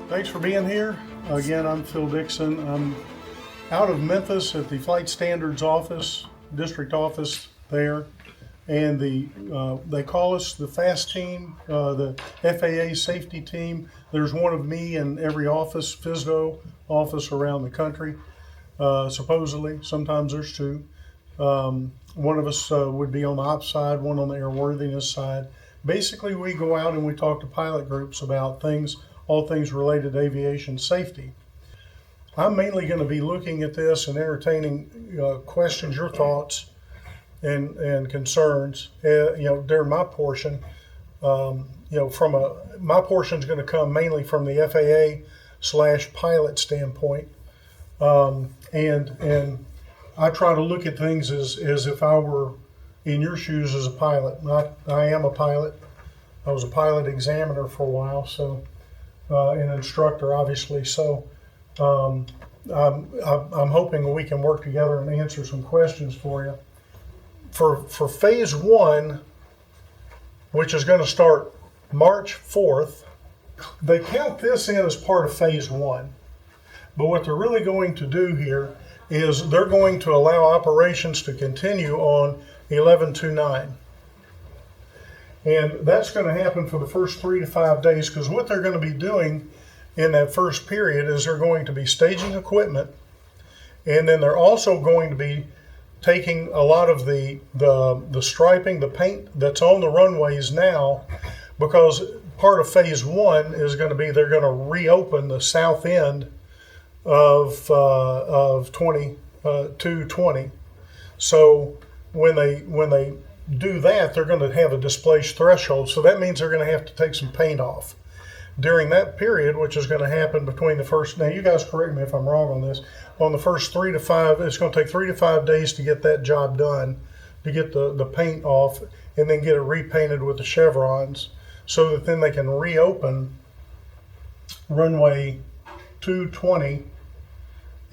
Thanks for being here. Again, I'm Phil Dixon. I'm out of Memphis at the Flight Standards office, district office there. And they call us the FAST team, the FAA safety team. There's one of me in every office, FSDO office around the country, supposedly. Sometimes there's two. One of us would be on the ops side, one on the airworthiness side. Basically, we go out and we talk to pilot groups about things, all things related to aviation safety. I'm mainly going to be looking at this and entertaining questions, your thoughts, and concerns. During my portion, my portion is going to come mainly from the FAA/pilot standpoint, and I try to look at things as if I were in your shoes as a pilot. I am a pilot. I was a pilot examiner for a while, so an instructor, obviously. So I'm hoping we can work together and answer some questions for you. For phase one, which is going to start March 4th, they count this in as part of phase one. But what they're really going to do here is they're going to allow operations to continue on 11/29. And that's going to happen for the first 3 to 5 days, because what they're going to be doing in that first period is they're going to be staging equipment, and then they're also going to be taking a lot of the striping, the paint that's on the runways now, because part of phase one is going to be they're going to reopen the south end of 220. So when they do that, they're going to have a displaced threshold. So that means they're going to have to take some paint off during that period, which is going to happen between the first, now you guys correct me if I'm wrong on this, on the first 3 to 5, it's going to take 3 to 5 days to get that job done, to get the paint off and then get it repainted with the chevrons, so that then they can reopen runway 220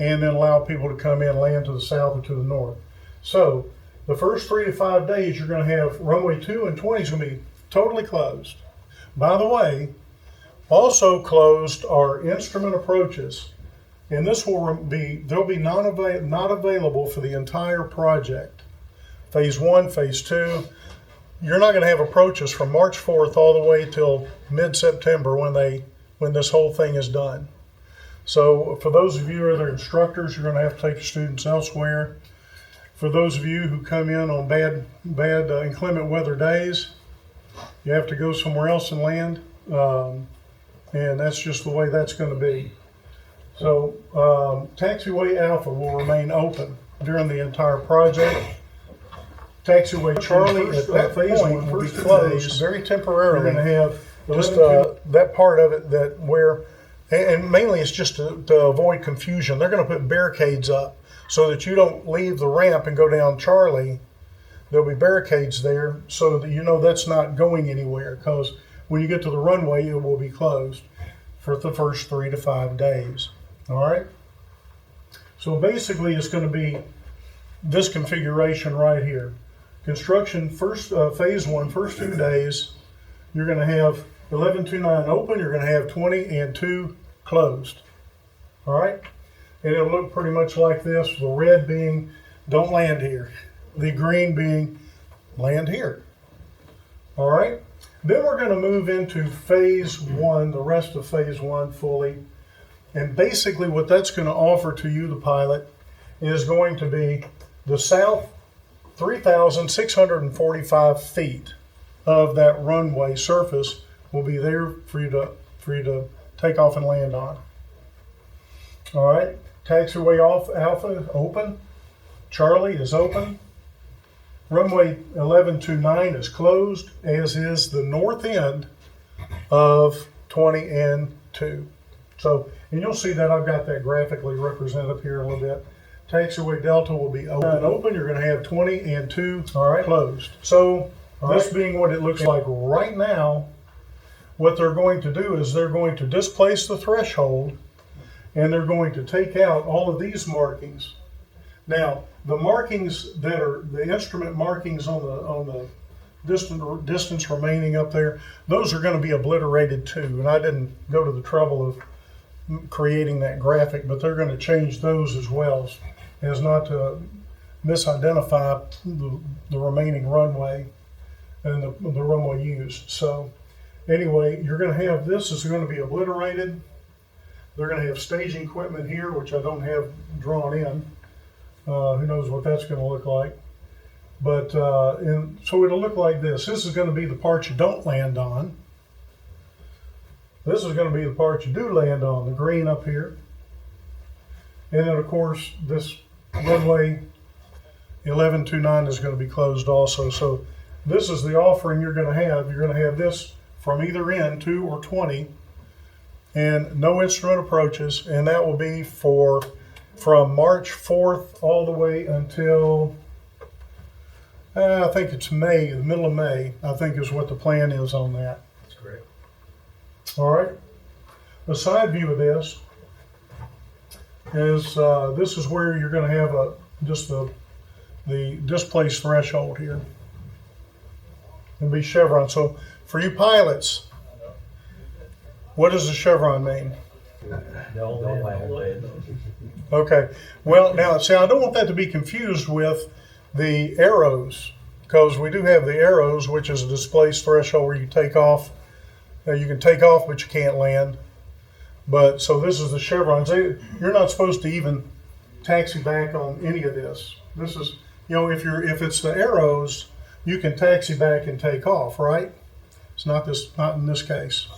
and then allow people to come in, land to the south or to the north. So the first 3 to 5 days, you're going to have runway 2 and 20 is going to be totally closed. By the way, also closed are instrument approaches, and this will be, they'll be not available for the entire project. Phase one, phase two, you're not going to have approaches from March 4th all the way till mid-September when this whole thing is done. So for those of you who are the instructors, you're going to have to take your students elsewhere. For those of you who come in on bad inclement weather days, you have to go somewhere else and land. And that's just the way that's going to be. So taxiway Alpha will remain open during the entire project. Taxiway Charlie at that point will be closed very temporarily. We're going to have just that part of it that where, and mainly it's just to avoid confusion. They're going to put barricades up so that you don't leave the ramp and go down Charlie. There'll be barricades there so that you know that's not going anywhere, because when you get to the runway, it will be closed for the first 3 to 5 days. All right. So basically, it's going to be this configuration right here. Construction phase one, first 2 days, you're going to have 11/29 open. You're going to have 20 and 2 closed. All right. And it'll look pretty much like this. The red being don't land here. The green being land here. All right. Then we're going to move into phase one, the rest of phase one fully. And basically what that's going to offer to you, the pilot, is going to be the south 3,645 feet of that runway surface will be there for you to take off and land on. All right. Taxiway Alpha open. Charlie is open. Runway 11/29 is closed, as is the north end of 20 and 2. So, and you'll see that I've got that graphically represented up here a little bit. Taxiway Delta will be open. You're going to have 20 and 2 closed. So, this being what it looks like right now, what they're going to do is they're going to displace the threshold, and they're going to take out all of these markings. Now, the markings that are the instrument markings on the distance remaining up there, those are going to be obliterated too. And I didn't go to the trouble of creating that graphic, but they're going to change those as well, as not to misidentify the remaining runway and the runway used. So anyway, you're going to have this is going to be obliterated. They're going to have staging equipment here, which I don't have drawn in. Who knows what that's going to look like. But so it'll look like this. This is going to be the part you don't land on. This is going to be the part you do land on, the green up here. And then, of course, this runway 1129 is going to be closed also. So this is the offering you're going to have. You're going to have this from either end, 2 or 20, and no instrument approaches. And that will be from March 4th all the way until, I think it's May, the middle of May, I think is what the plan is on that. That's correct. All right. The side view of this is this is where you're going to have just the displaced threshold here. It'll be chevron. So for you pilots, what does the chevron mean? Don't land. Okay. Well, now see, I don't want that to be confused with the arrows, because we do have the arrows, which is a displaced threshold where you take off. You can take off, but you can't land. But so this is the chevrons. You're not supposed to even taxi back on any of this. This is, if it's the arrows, you can taxi back and take off, right? It's not in this case.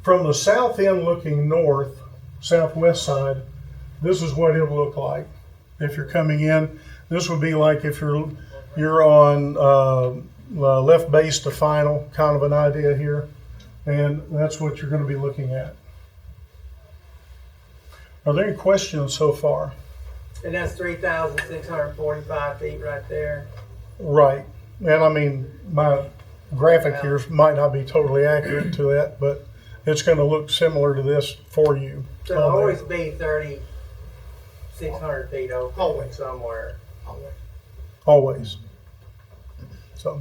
From the south end looking north, southwest side, this is what it'll look like. If you're coming in, this would be like if you're on left base to final, kind of an idea here. And that's what you're going to be looking at. Are there any questions so far? And that's 3,645 feet right there. Right. And I mean, my graphic here might not be totally accurate to that, but it's going to look similar to this for you. So it'll always be 3,600 feet open Always. somewhere. Always. So,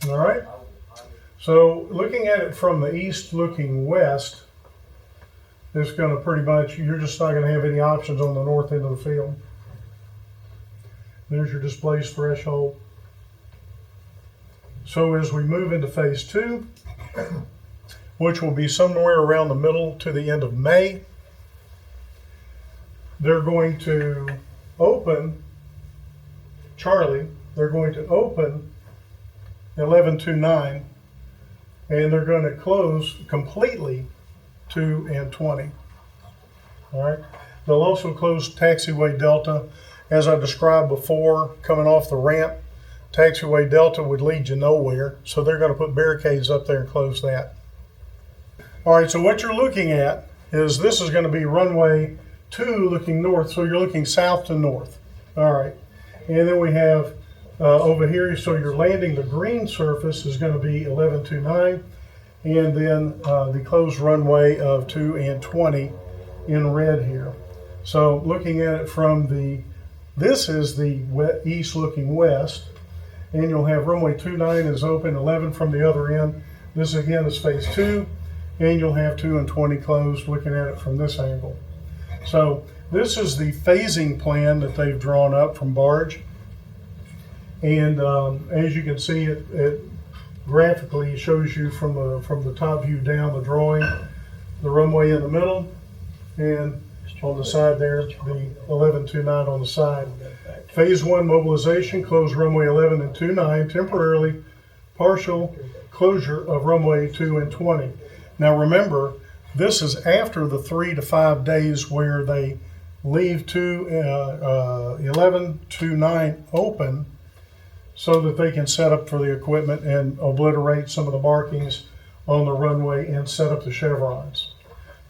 all right. So looking at it from the east looking west, it's going to pretty much, you're just not going to have any options on the north end of the field. There's your displaced threshold. So as we move into phase 2, which will be somewhere around the middle to the end of May, they're going to open, Charlie, they're going to open 1129, and they're going to close completely 2 and 20. All right. They'll also close taxiway Delta. As I described before, coming off the ramp, taxiway Delta would lead you nowhere. So they're going to put barricades up there and close that. All right. So what you're looking at is this is going to be runway 2 looking north. So you're looking south to north. All right. And then we have over here, so you're landing the green surface is going to be 1129, and then the closed runway of 2 and 20 in red here. So looking at it from this is the east looking west, and you'll have runway 29 is open, 11 from the other end. This again is phase 2, and you'll have 2 and 20 closed looking at it from this angle. So this is the phasing plan that they've drawn up from barge. And as you can see, it graphically shows you from the top view down the drawing, the runway in the middle, and on the side there, the 1129 on the side. Phase 1 mobilization, close runway 11 and 29, temporarily partial closure of runway 2 and 20. Now remember, this is after the 3 to 5 days where they leave 1129 open, so that they can set up for the equipment and obliterate some of the markings on the runway and set up the chevrons.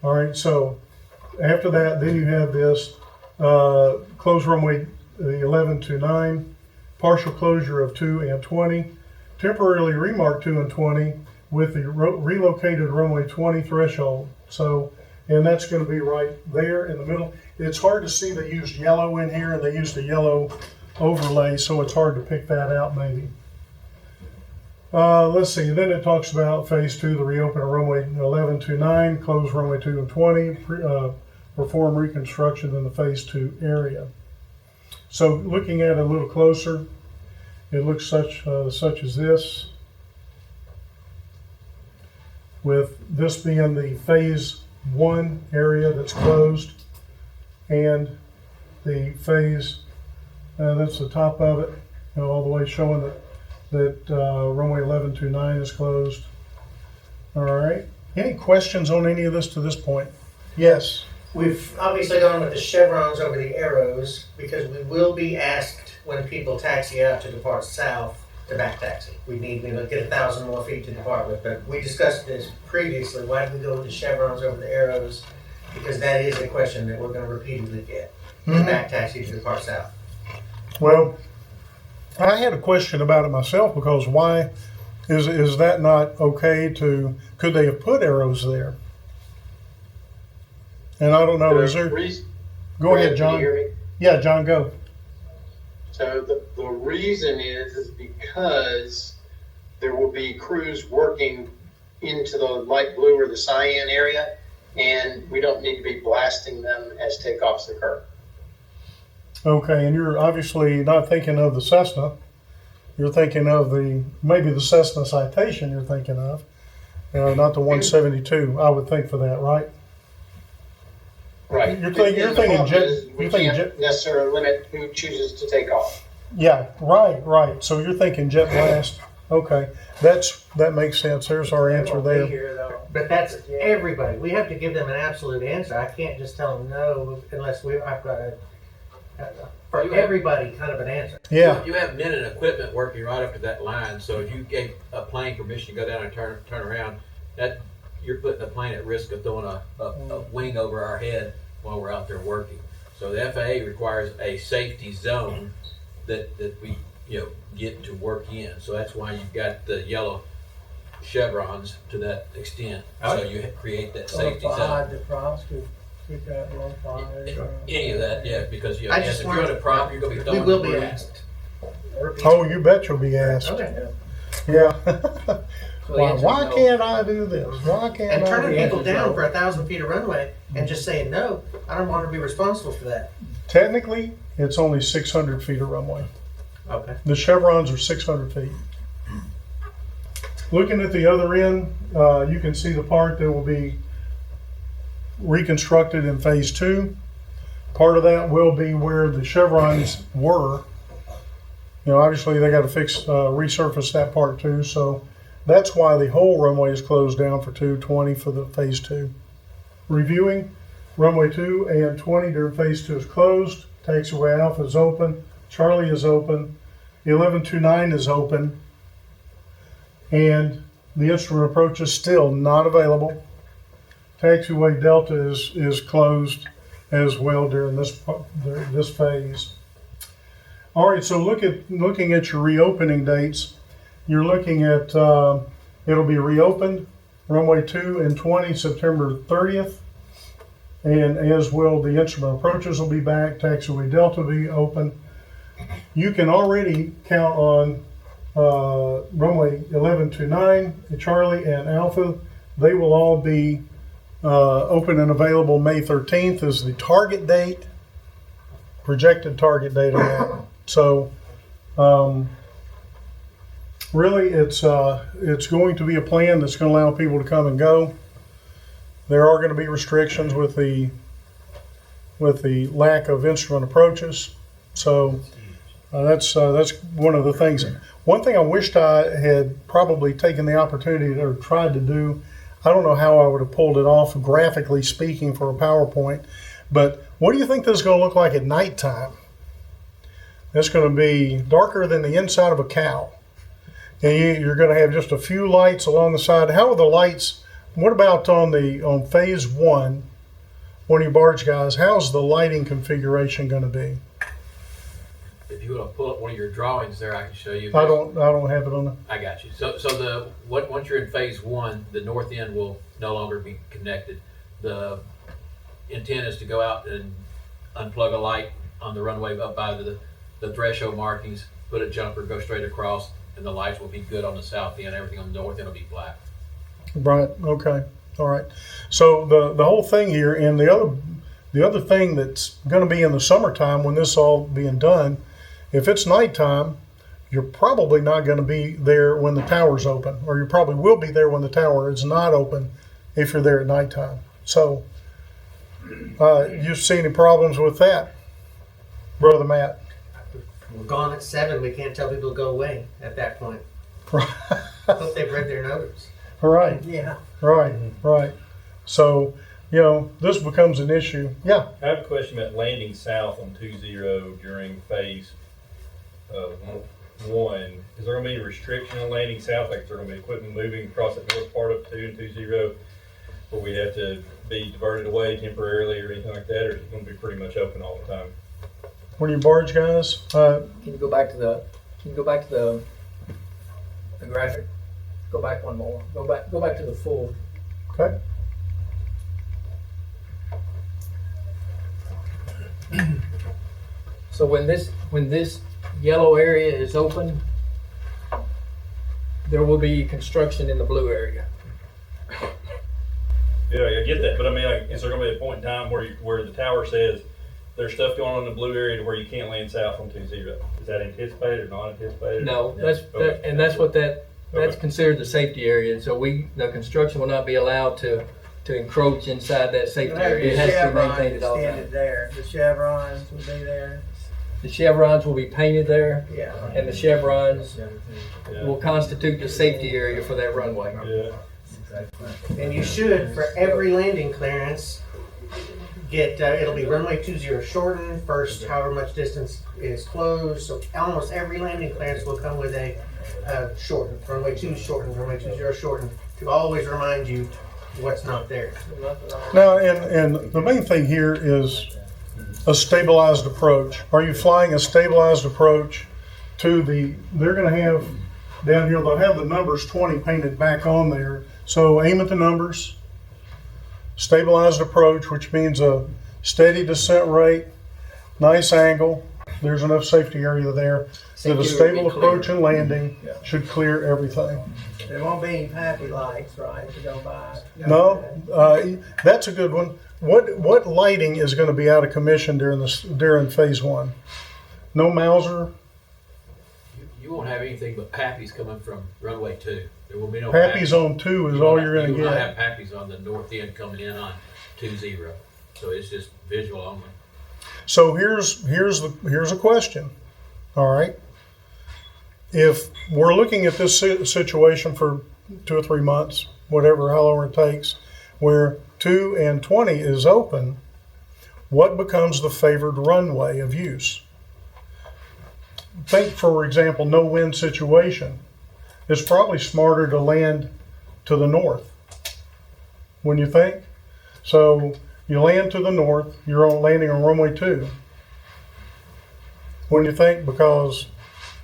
All right, so after that, then you have this close runway 1129, partial closure of 2 and 20, temporarily remark 2 and 20 with the relocated runway 20 threshold. So and that's going to be right there in the middle. It's hard to see. They used yellow in here, and they used a yellow overlay, so it's hard to pick that out maybe. Let's see, then it talks about phase 2, the reopen of runway 11 to 9, close runway 2 and 20, perform reconstruction in the phase 2 area. So looking at it a little closer, it looks such as this, with this being the phase 1 area that's closed, and the phase, that's the top of it, all the way showing that runway 11 to 9 is closed. All right. Any questions on any of this to this point? Yes. We've obviously gone with the chevrons over the arrows because we will be asked when people taxi out to depart south to back taxi. We need to get 1,000 more feet to depart with, but we discussed this previously. Why did we go with the chevrons over the arrows? Because that is a question that we're going to repeatedly get. The back taxi to depart south. Well, I had a question about it myself, because why is that not okay to, could they have put arrows there? And I don't know, is there, go ahead, John. Can you hear me? Yeah, John, go. So the reason is because there will be crews working into the light blue or the cyan area, and we don't need to be blasting them as takeoffs occur. Okay, and you're obviously not thinking of the Cessna. You're thinking of maybe the Cessna Citation you're thinking of, not the 172, I would think for that, right? Right. You're thinking And the problem jet- is we you're thinking can't necessarily limit who chooses to take off. Yeah, right. So you're thinking jet blast. Okay, that makes sense. There's our answer Won't be there. here, though. But that's everybody. We have to give them an absolute answer. I can't just tell them no unless I've got for everybody kind of an answer. Yeah, You have men and equipment working right up to that line, so if you gave a plane permission to go down and turn around, that you're putting the plane at risk of throwing a wing over our head while we're out there working. So the FAA requires a safety zone that we get to work in. So that's why you've got the yellow chevrons to that extent. So you create that safety zone. The props could kick out low fire. Any of that, yeah, because I just if you're on a prop, you're going to be We throwing will be debris. asked. oh, you bet you'll be asked. Okay. Yeah. So the answer Why is no. can't I do this? Why can't And I turning do people this? down for 1,000 feet of runway and just saying no, I don't want to be responsible for that. Technically, it's only 600 feet of runway. Okay. The chevrons are 600 feet. Looking at the other end, you can see the part that will be reconstructed in phase 2. Part of that will be where the chevrons were. Obviously they got to resurface that part too. So that's why the whole runway is closed down for 220 for the phase 2. Reviewing, runway 2 and 20 during phase 2 is closed. Taxiway Alpha is open. Charlie is open. 1129 is open. And the instrument approach is still not available. Taxiway Delta is closed as well during this phase. All right, so looking at your reopening dates, you're looking at it'll be reopened runway 2 and 20 September 30th, and as will the instrument approaches will be back. Taxiway Delta will be open. You can already count on runway 11 to 9, Charlie and Alpha. They will all be open and available. May 13th is the target date, projected target date on that. So really it's going to be a plan that's going to allow people to come and go. There are going to be restrictions with the lack of instrument approaches. So that's one of the things. One thing I wished I had probably taken the opportunity or tried to do, I don't know how I would have pulled it off graphically speaking for a PowerPoint, but what do you think this is going to look like at nighttime? It's going to be darker than the inside of a cow. And you're going to have just a few lights along the side. How are the lights? What about on phase 1, one of your barge guys, how's the lighting configuration going to be? If you want to pull up one of your drawings there, I can show you. I don't have it on the. I got you. So once you're in phase 1, the north end will no longer be connected. The intent is to go out and unplug a light on the runway up by the threshold markings, put a jumper, go straight across, and the lights will be good on the south end, everything on the north end will be black. Right, okay, all right. So the whole thing here, and the other thing that's gonna be in the summertime when this is all being done, if it's nighttime, you're probably not gonna be there when the tower's open, or you probably will be there when the tower is not open if you're there at nighttime. So, you see any problems with that, Brother Matt? We're gone at 7. We can't tell people to go away at that point. Hope they've read their notice. Right, Yeah. right. So, this becomes an issue. Yeah, I have a question about landing south on 20 during phase 1. Is there going to be a restriction on landing south? Like, is there going to be equipment moving across the north part of 2 and 20 where we'd have to be diverted away temporarily or anything like that? Or is it going to be pretty much open all the time? when you barge guys, Can you go back to the graphic? Go back one more. Go back to the full. okay? So when this yellow area is open, there will be construction in the blue area. Yeah, I get that, but I mean, like, is there going to be a point in time where the tower says there's stuff going on in the blue area to where you can't land south on 20? Is that anticipated or not anticipated? No, that's Okay. that's considered the safety area. So the construction will not be allowed to encroach inside that safety area. It has to be maintained at all Extended times. there, the chevrons will be there, The chevrons will be painted there, yeah. and the chevrons Yeah. will constitute the safety area for that runway. Yeah. And you should, for every landing clearance, get, it'll be runway 20 shortened, first however much distance is closed, so almost every landing clearance will come with a shortened, runway 2 shortened, runway 20 shortened, to always remind you what's not there. Now, and the main thing here is a stabilized approach. Are you flying a stabilized approach to they're gonna have, down here, they'll have the numbers 20 painted back on there. So aim at the numbers, stabilized approach, which means a steady descent rate, nice angle. There's enough safety area there that a Safety stable will be approach clear. and landing should clear everything. There won't be any happy lights, right, to go by. No, that's a good one. What lighting is going to be out of commission during phase 1? No Mauser, You won't have anything but pappies coming from runway 2. There will be no Pappy's on 2 is all you're going You to will not get. have pappies on the north end coming in on 20. So it's just visual only. So here's a question. All right, if we're looking at this situation for 2 or 3 months, whatever, how long it takes, where 2 and 20 is open, what becomes the favored runway of use? Think, for example, no wind situation. It's probably smarter to land to the north. Wouldn't you think? So you land to the north, you're landing on runway 2. Wouldn't you think? Because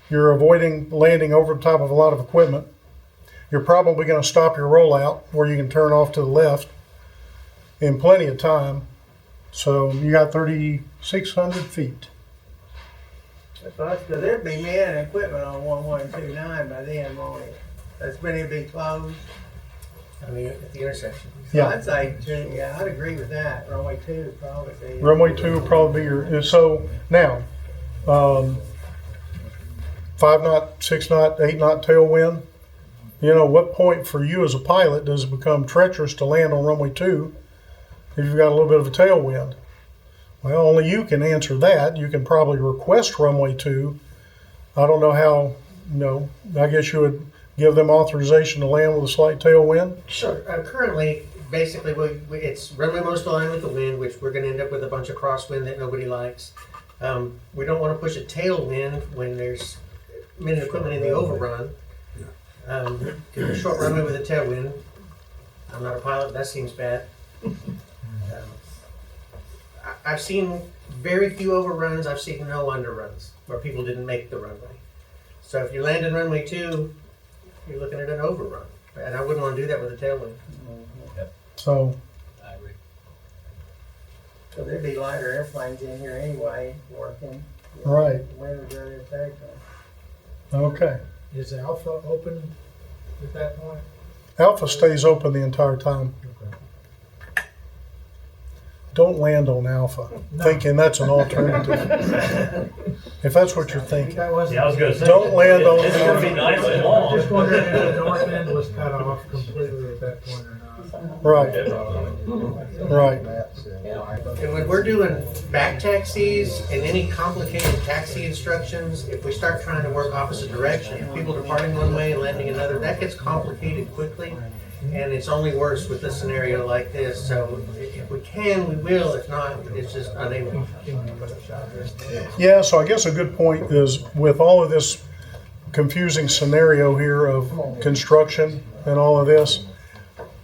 you're avoiding landing over the top of a lot of equipment. You're probably going to stop your rollout where you can turn off to the left in plenty of time. So you got 3,600 feet. Because there'd be men and equipment on 1129 by then, won't it? That's when it'd be closed. I mean, at the intersection. So Yeah. I'd say, I'd agree with that, runway 2 would probably be. Runway 2 will probably be your, so now, 5 knot, 6 knot, 8 knot tailwind. What point for you as a pilot does it become treacherous to land on runway 2 if you've got a little bit of a tailwind? Well, only you can answer that. You can probably request runway 2. I don't know how, I guess you would give them authorization to land with a slight tailwind. Sure. Currently, basically, it's runway most aligned with the wind, which we're going to end up with a bunch of crosswind that nobody likes. We don't want to push a tailwind when there's men and equipment in the overrun. Give a short runway with a tailwind. I'm not a pilot, but that seems bad. I've seen very few overruns. I've seen no underruns where people didn't make the runway. So if you land in runway 2, you're looking at an overrun. And I wouldn't want to do that with a tailwind. So, I agree. So there'd be lighter airplanes in here anyway, working. Right. Winter's already attacked them. Okay. Is Alpha open at that point? Alpha stays open the entire time. Don't land on Alpha, thinking that's an alternative. If that's what you're thinking. That wasn't. Yeah, I was gonna say. Don't land on It's gonna be Alpha. nice and I'm long. just wondering if the north end was cut off completely at that point or not. Right, right. And when we're doing back taxis and any complicated taxi instructions, if we start trying to work opposite direction, people departing one way and landing another, that gets complicated quickly. And it's only worse with a scenario like this. So if we can, we will. If not, it's just unable. Yeah, so I guess a good point is with all of this confusing scenario here of construction and all of this,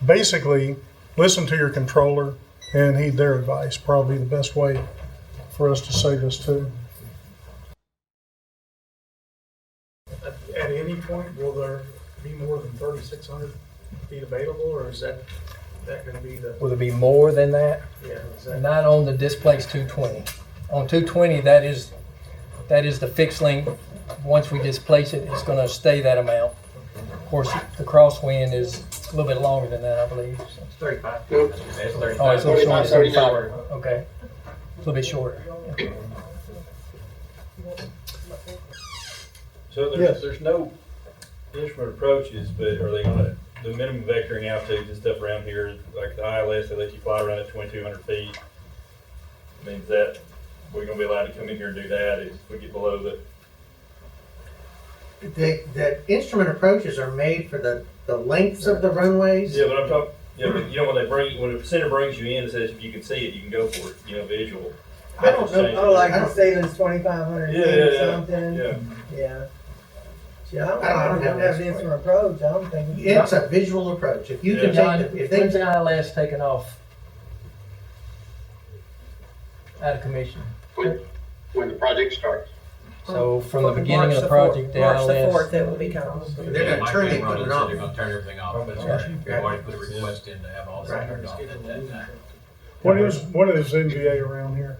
basically listen to your controller and heed their advice. Probably the best way for us to say this too. At any point, will there be more than 3,600 feet available, or is that gonna be the, Will it be more than that? yeah, is that? Not on the displaced 220. On 220, that is the fixed length. Once we displace it, it's going to stay that amount. Of course, the crosswind is a little bit longer than that, I believe. So. 35. It's Oh, 35. it's a little shorter. 39. Okay, a little bit shorter. So Yes. there's no instrument approaches, but are they gonna, the minimum vectoring altitudes and stuff around here, like the ILS, they let you fly around at 2,200 feet. I mean, is that, we're gonna be allowed to come in here and do that if we get below the, The instrument approaches are made for the lengths of the runways. yeah, but I'm talking, yeah, but you know, when the center brings you in and says if you can see it, you can go for it, you know, visual. I don't know. Oh, like I the don't- ceiling's 2,500 feet Yeah, or yeah, something? yeah. Yeah. See, I I don't don't have have an an instant approach, I don't think. It's a visual approach. If you can John, take, if when's they, the ILS taken off? Out of commission. When the project starts. So from the beginning of the project, the March the ILS. 4th, it will be coming. they're gonna Mike turn Van it, put Roden it said on. they're gonna turn everything off. Right. They've already put a request in to have all that turned off at that time. What is NVA around here?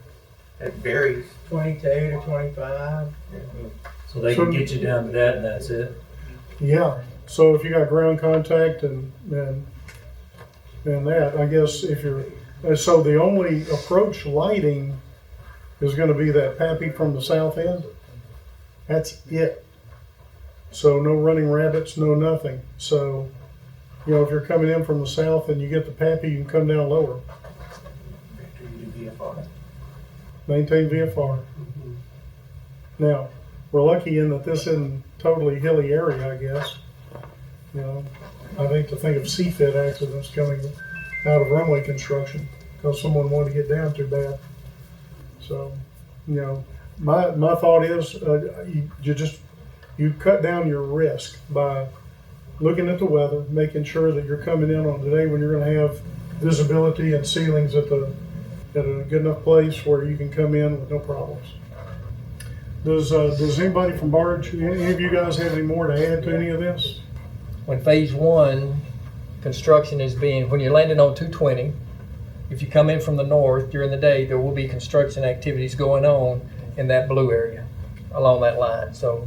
It varies. 22 to 25. So they can get you down to that and that's it. Yeah, so if you got ground contact and that, I guess if you're, so the only approach lighting is gonna be that PAPI from the south end? That's it. So no running rabbits, no nothing. So, you know, if you're coming in from the south and you get the PAPI, you can come down lower. Maintain VFR. Now, we're lucky in that this isn't totally hilly area, I guess. You know, I hate to think of CFIT accidents coming out of runway construction because someone wanted to get down too bad. So, you know, my thought is you cut down your risk by looking at the weather, making sure that you're coming in on a day when you're going to have visibility and ceilings at a good enough place where you can come in with no problems. Does anybody from Barge, any of you guys have any more to add to any of this? When phase one construction is being, when you're landing on 220, if you come in from the north during the day, there will be construction activities going on in that blue area along that line. So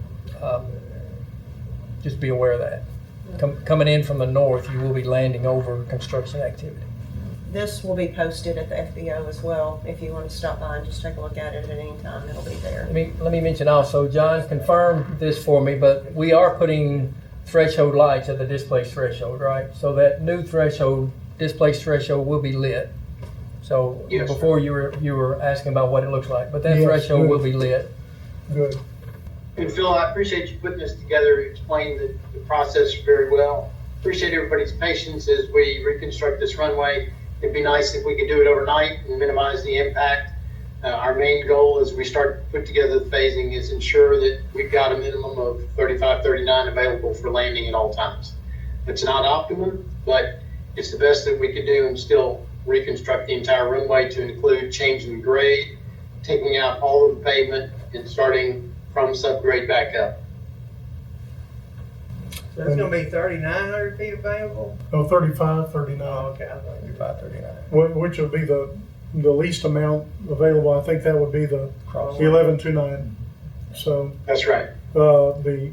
just be aware of that. Coming in from the north, you will be landing over construction activity. This will be posted at the FBO as well. If you want to stop by and just take a look at it at any time, it'll be there. Let me mention also, John confirmed this for me, but we are putting threshold lights at the displaced threshold, right? So that new threshold, displaced threshold will be lit. So Yes, sir. before you were asking about what it looks like, but that Yes, threshold good. will be lit. Good. And Phil, I appreciate you putting this together, explaining the process very well. Appreciate everybody's patience as we reconstruct this runway. It'd be nice if we could do it overnight and minimize the impact. Our main goal as we start to put together the phasing is ensure that we've got a minimum of 35, 39 available for landing at all times. It's not optimum, but it's the best that we could do and still reconstruct the entire runway to include changing the grade, taking out all of the pavement and starting from subgrade back up. So it's gonna be 3,900 feet available? Oh, 35, 39. Oh, okay, I thought you were 539. Which will be the least amount available, I think that would be the 1129. So That's right. the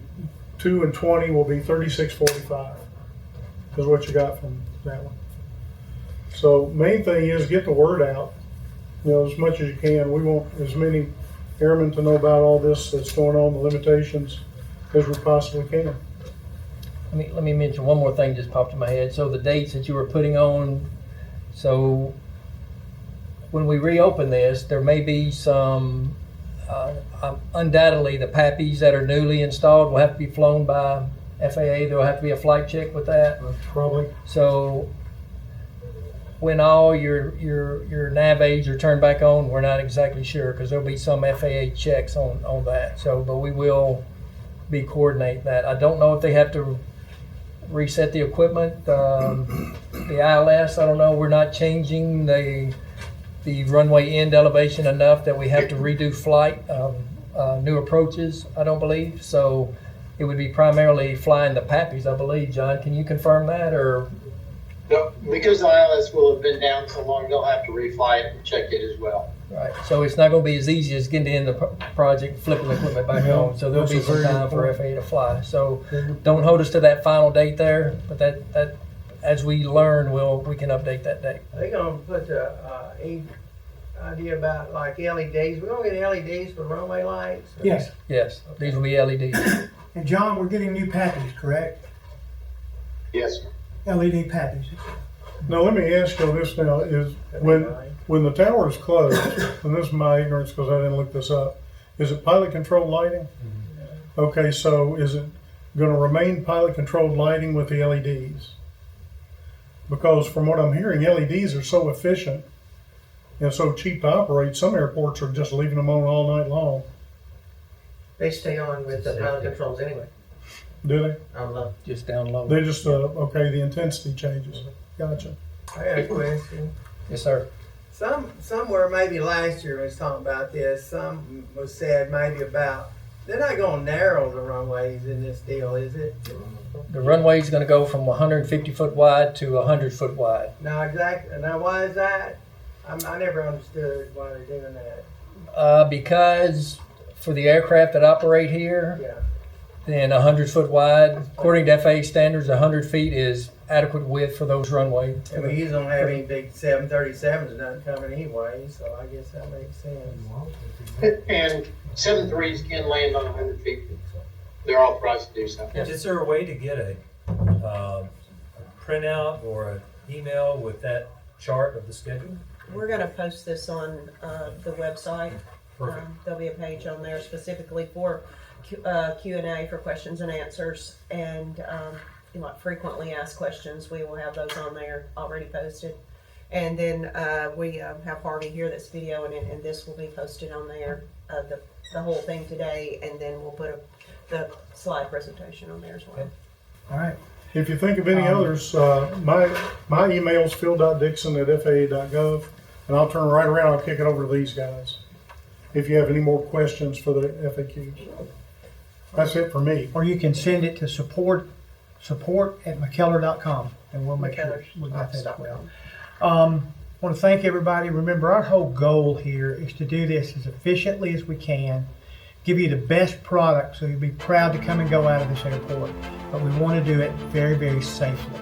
2 and 20 will be 3645 is what you got from that one. So main thing is get the word out, as much as you can. We want as many airmen to know about all this that's going on, the limitations, as we possibly can. Let me mention one more thing just popped in my head. So the dates that you were putting on, so when we reopen this, there may be some, undoubtedly the PAPIs that are newly installed will have to be flown by FAA. There'll have to be a flight check with that. Probably. So when all your nav aids are turned back on, we're not exactly sure because there'll be some FAA checks on that. So, but we will be coordinating that. I don't know if they have to reset the equipment, the ILS. I don't know. We're not changing the runway end elevation enough that we have to redo flight, new approaches. I don't believe so. It would be primarily flying the PAPIs, I believe. John, can you confirm that or? No, because the ILS will have been down so long, they'll have to refly it and check it as well. Right, so it's not going to be as easy as getting in the project, flipping the equipment back on. So there'll be some time for FAA to fly. So don't hold us to that final date there, but that as we learn, we can update that date. They gonna put the, idea about like LEDs, we're gonna get LEDs for runway lights? Yes, Yes, these will be LEDs. and John, we're getting new packages, correct? Yes, sir. LED packages. Now, let me ask you this now, is when the tower is closed, and this is my ignorance because I didn't look this up, is it pilot controlled lighting? Okay, so is it going to remain pilot controlled lighting with the LEDs? Because from what I'm hearing, LEDs are so efficient and so cheap to operate, some airports are just leaving them on all night long. They stay on with the pilot controls anyway. Do they? On low. Just down low. They just, okay, the intensity changes. Gotcha. I got a question. Yes, sir. Somewhere maybe last year we was talking about this, some was said maybe about, they're not gonna narrow the runways in this deal, is it? The runway is going to go from 150 foot wide to 100 foot wide. Now exactly, now why is that? I never understood why they're doing that. Because for the aircraft that operate here, Yeah. then 100 foot wide, according to FAA standards, 100 feet is adequate width for those runways. And we usually don't have any big 737s nothing coming anyway, so I guess that makes sense. And 7.3s can land on 100 feet. They're authorized to do so. Is there a way to get a printout or an email with that chart of the schedule? We're gonna post this on the website. Perfect. There'll be a page on there specifically for Q&A for questions and answers, and like frequently asked questions. We will have those on there already posted, and then we have Harvey here that's videoing it, and this will be posted on there. The whole thing today, and then we'll put the slide presentation on there as well. All right. If you think of any others, my email's phil.dixon@faa.gov, and I'll turn right around, I'll kick it over to these guys. If you have any more questions for the FAQs. That's it for me. Or you can send it to support@McKellar.com, and we'll make sure we got that as well. I want to thank everybody. Remember, our whole goal here is to do this as efficiently as we can, give you the best product so you'll be proud to come and go out of this airport. But we want to do it very, very safely.